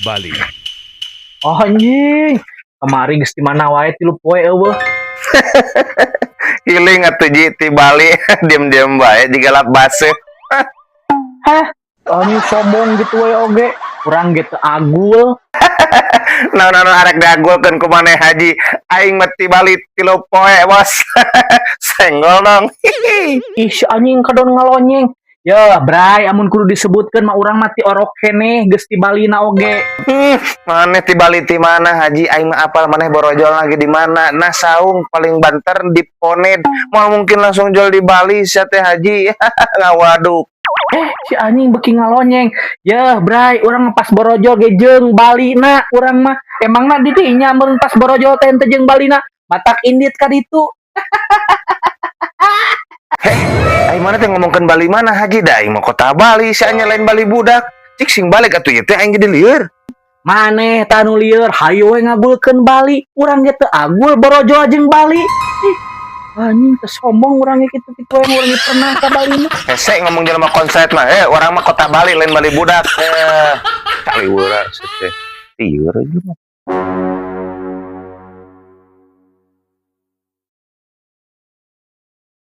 Bali. Oh anjing, kemarin geus di mana wae 3 poe eueuh. Healing atuh Ji ti Bali diam-diam bae digalap base. Hah, anjing sombong gitu we oge. Urang ge teu agul. Naon-naon arek diagulkeun ku maneh Haji. Aing mah ti Bali 3 poe, Bos. Senggol dong. Ih, si anjing kadon ngalonyeng. Ya, Bray, amun kudu disebutkeun mah urang mati orok keneh geus ti Balina oge. Maneh ti Bali ti mana Haji? Aing mah apal maneh borojol lagi di mana? Nah saung paling banter di Poned. Mau mungkin langsung jual di Bali sia teh Haji. Ngawaduk. Si anjing beki ngalonyeng. Ya, Bray, urang pas borojol ge jeung Balina urang mah. Emangna di dinya mun pas borojol teh teu jeung Balina? Batak indit ka ditu. Aing mana teh ngomongkeun Bali mana Haji? Da aing mah kota Bali, sia lain Bali budak. Cik sing balik atuh ieu teh aing jadi lieur. Maneh tanu lieur hayu we ngagulkeun Bali. Urang ge teu agul borojol jeung Bali. Ih, anjing teu sombong urang ge kitu tipe yang urang pernah ka Bali mah. Hese ngomong jelema konsep mah, orang mah kota Bali lain Bali budak. Kali urang teh. Lieur